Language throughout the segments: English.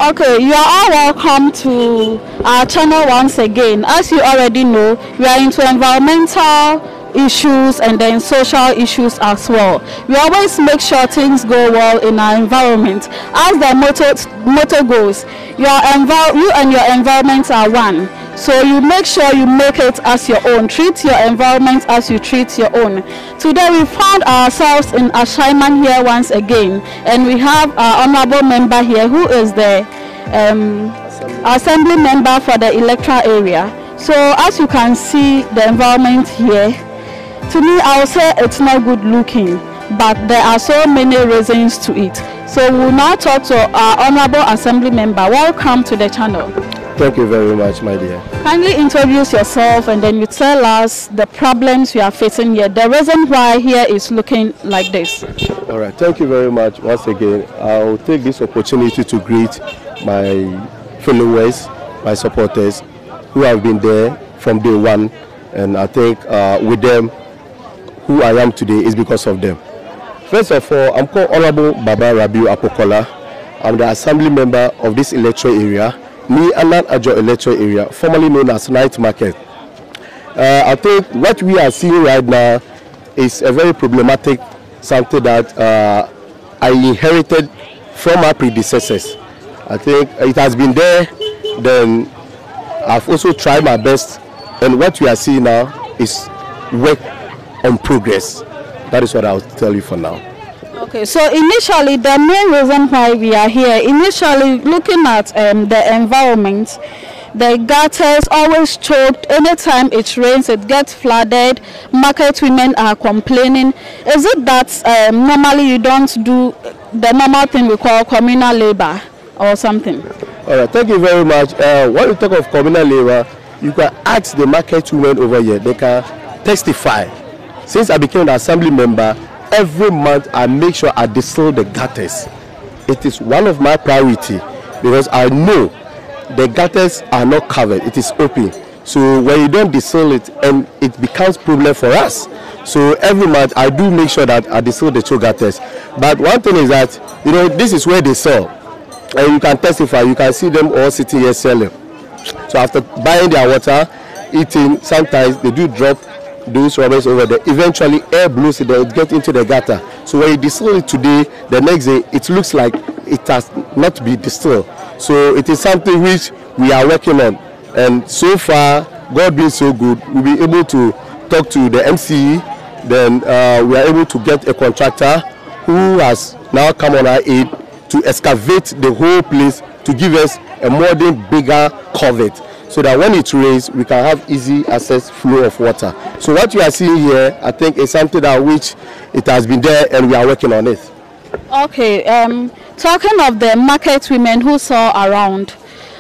Okay, you are all welcome to our channel once again. As you already know, we are into environmental issues and then social issues as well. We always make sure things go well in our environment. As the motto goes, you and your environment are one. So you make sure you make it as your own. Treat your environment as you treat your own. Today we found ourselves in Ashaiman here once again, and we have our honorable member here who is the assembly member for the electoral area. So as you can see the environment here, to me I would say it's not good looking, but there are so many reasons to it. So we'll now talk to our honorable assembly member. Welcome to the channel. Thank you very much, my dear. Kindly introduce yourself and then you tell us the problems you are facing here, the reason why here is looking like this. All right, thank you very much once again. I'll take this opportunity to greet my followers, my supporters who have been there from day one, and I think with them, who I am today is because of them. First of all, I'm called Honorable Baba Rabiu Apokola. I'm the assembly member of this electoral area, Anan Ajo electoral area, formerly known as Night Market. I think what we are seeing right now is a very problematic something that I inherited from my predecessors. I think it has been there, then I've also tried my best, and what we are seeing now is work on progress. That is what I'll tell you for now. Okay, so initially the main reason why we are here, initially looking at the environment, the gutters always choked. Anytime it rains, it gets flooded. Market women are complaining. Is it that normally you don't do the normal thing we call communal labor or something? All right, thank you very much. When you talk of communal labor, you can ask the market women over here. They can testify. Since I became an assembly member, every month I make sure I distill the gutters. It is one of my priority because I know the gutters are not covered, it is open. So when you don't distill it, and it becomes problem for us. So every month I do make sure that I distill the two gutters. But one thing is that, you know, this is where they sell. And you can testify, you can see them all sitting here selling. So after buying their water, eating, sometimes they do drop those rubbish over there. Eventually air blows it, it gets into the gutter. So when you distill it today, the next day it looks like it has not been distilled. So it is something which we are working on, and so far God being so good, we'll be able to talk to the MCE. Then we are able to get a contractor who has now come on our aid to excavate the whole place to give us a modern, bigger culvert, so that when it rains, we can have easy access flow of water. So what you are seeing here, I think, is something that which it has been there, and we are working on it. Okay, talking of the market women who saw around,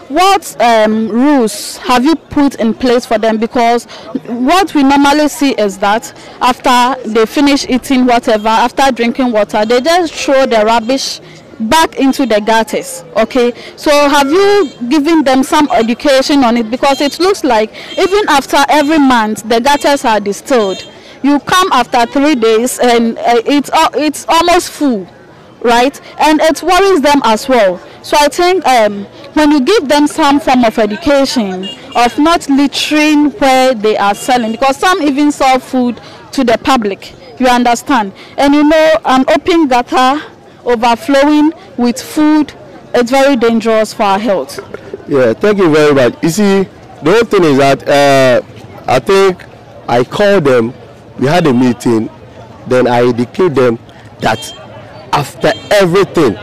what rules have you put in place for them? Because what we normally see is that after they finish eating whatever, after drinking water, they just throw the rubbish back into the gutters. Okay, so have you given them some education on it? Because it looks like even after every month the gutters are distilled. You come after 3 days and it's almost full, right? And it worries them as well. So I think when you give them some form of education of not littering where they are selling, because some even sell food to the public, you understand? And you know, an open gutter overflowing with food, it's very dangerous for our health. Yeah, thank you very much. You see, the whole thing is that I think I called them, we had a meeting, then I declared them that after everything,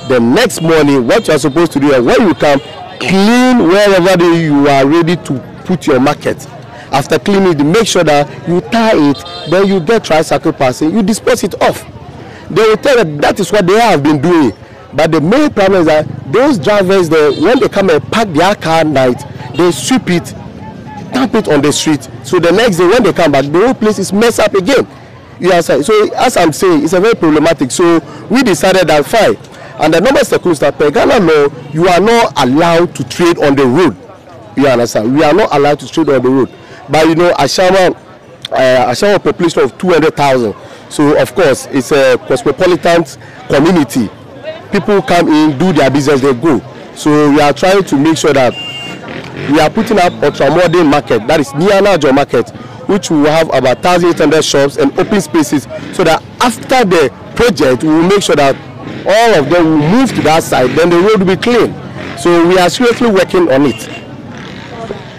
the next morning, what you are supposed to do is when you come, clean wherever you are ready to put your market. After cleaning it, make sure that you tie it, then you get tricycle passing, you dispose it off. They will tell you that is what they have been doing. But the main problem is that those drivers, when they come and park their car at night, they sweep it, dump it on the street. So the next day when they come back, the whole place is messed up again. You understand? So as I'm saying, it's a very problematic. So we decided that fine. And the number circumstance per Ghana law, you are not allowed to trade on the road. You understand? We are not allowed to trade on the road. But you know, Ashaiman population of 200,000. So of course, it's a cosmopolitan community. People come in, do their business, they go. So we are trying to make sure that we are putting up ultra-modern market, that is Nianajo market, which will have about 1,800 shops and open spaces, so that after the project, we will make sure that all of them will move to that side, then the road will be clean. So we are seriously working on it.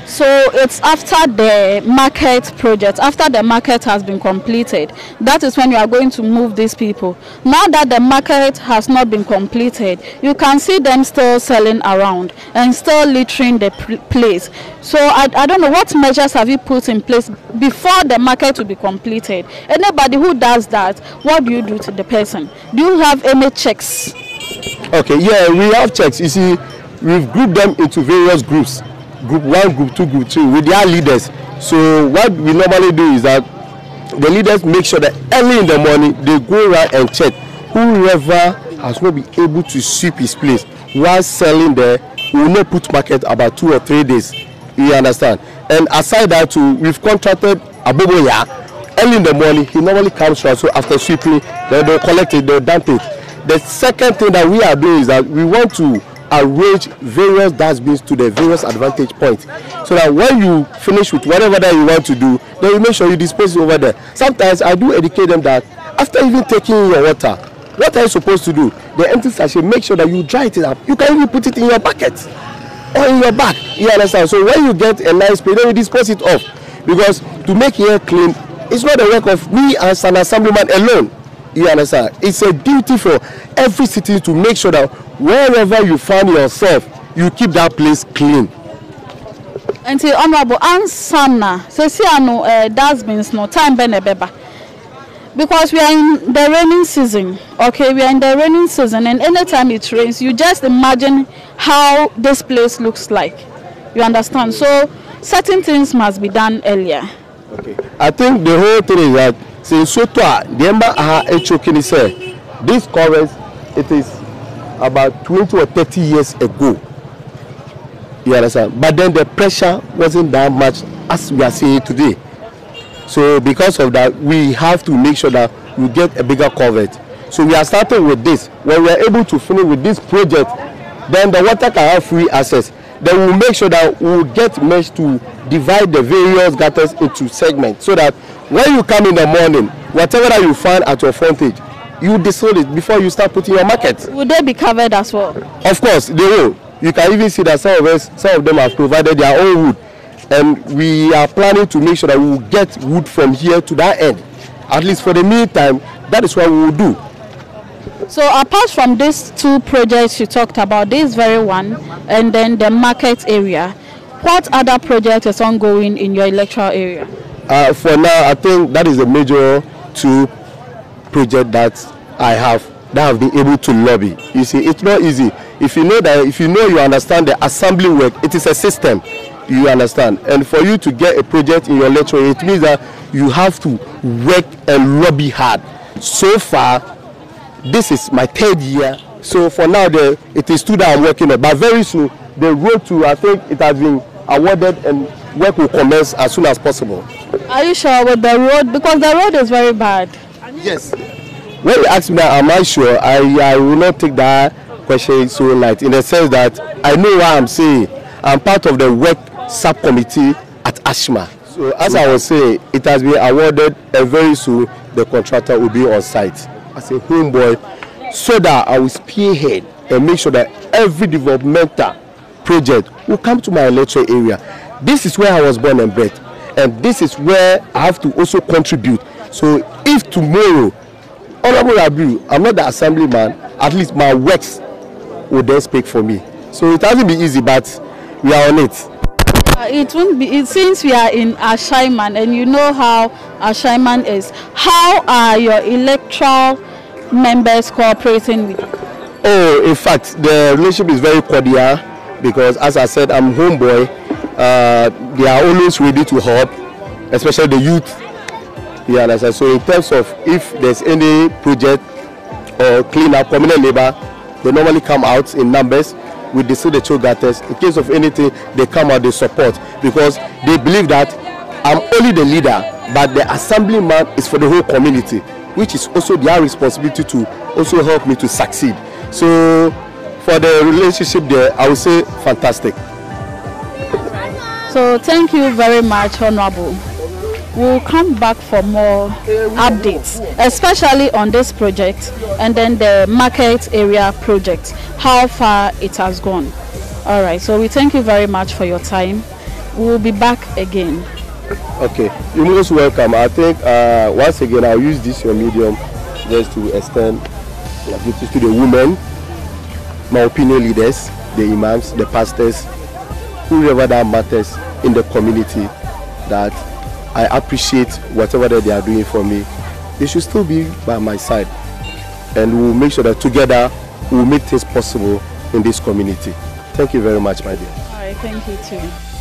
So it's after the market project, after the market has been completed, that is when you are going to move these people. Now that the market has not been completed, you can see them still selling around and still littering the place. So I don't know, what measures have you put in place before the market will be completed? Anybody who does that, what do you do to the person? Do you have any checks? Okay, yeah, we have checks. You see, we've grouped them into various groups. Group 1, Group 2, Group 3 with their leaders. So what we normally do is that the leaders make sure that early in the morning they go around and check whoever has not been able to sweep his place while selling there. We will not put market about 2 or 3 days. You understand? And aside that too, we've contracted Aboboya. Early in the morning he normally comes around, so after sweeping they'll collect it, they'll dump it. The second thing that we are doing is that we want to arrange various dustbins to the various advantage points, so that when you finish with whatever that you want to do, then you make sure you dispose it over there. Sometimes I do educate them that after even taking your water, what are you supposed to do? The empty sachet, make sure that you dry it up. You can even put it in your bucket or in your bag. You understand? So when you get a nice place, then you dispose it off, because to make here clean, it's not the work of me as an assemblyman alone. You understand? It's a duty for every citizen to make sure that wherever you find yourself, you keep that place clean. And the honorable Ansana, so see, I know dustbins no time benebeba, because we are in the raining season. Okay, we are in the raining season, and anytime it rains, you just imagine how this place looks like. You understand? So certain things must be done earlier. Okay. I think the whole thing is that since so far, the this covers, it is about 20 or 30 years ago. You understand? But then the pressure wasn't that much as we are seeing today. So because of that, we have to make sure that we get a bigger coverage. So we are starting with this. When we are able to finish with this project, then the water can have free access. Then we'll make sure that we'll get mesh to divide the various gutters into segments, so that when you come in the morning, whatever that you find at your frontage, you dispose it before you start putting your market. Will they be covered as well? Of course, they will. You can even see that some of them have provided their own wood, and we are planning to make sure that we will get wood from here to that end. At least for the meantime, that is what we will do. So apart from these 2 projects you talked about, this very one and then the market area, what other project is ongoing in your electoral area? For now, I think that is the major 2 projects that I have been able to lobby. You see, it's not easy. If you know you understand the assembly work, it is a system. You understand, and for you to get a project in your electoral, it means that you have to work and lobby hard. So far, this is my 3rd year. So for now, it is 2 that I'm working on. But very soon, the road to, I think it has been awarded and work will commence as soon as possible. Are you sure with the road? Because the road is very bad. Yes. When you ask me that, am I sure? I will not take that question so light, in the sense that I know what I'm saying. I'm part of the work subcommittee at Ashaiman. So as I was saying, it has been awarded, and very soon the contractor will be on site as a homeboy, so that I will spearhead and make sure that every developmental project will come to my electoral area. This is where I was born and bred, and this is where I have to also contribute. So if tomorrow, Honorable Abu, I'm not the assemblyman, at least my works will then speak for me. So it hasn't been easy, but we are on it. It won't be, since we are in Ashaiman, and you know how Ashaiman is. How are your electoral members cooperating with you? Oh, in fact, the relationship is very cordial, because as I said, I'm homeboy. They are always ready to help, especially the youth. You understand? So in terms of if there's any project or clean up communal labor, they normally come out in numbers. We distribute the gutters. In case of anything, they come out, they support, because they believe that I'm only the leader, but the assemblyman is for the whole community, which is also their responsibility to also help me to succeed. So for the relationship there, I would say fantastic. So thank you very much, Honorable. We'll come back for more updates, especially on this project and then the market area project, how far it has gone. All right, so we thank you very much for your time. We'll be back again. Okay, you're most welcome. I think once again I'll use this your medium just to extend gratitude to the women, my opinion leaders, the imams, the pastors, whoever that matters in the community, that I appreciate whatever that they are doing for me. They should still be by my side, and we'll make sure that together we'll make things possible in this community. Thank you very much, my dear. All right, thank you too.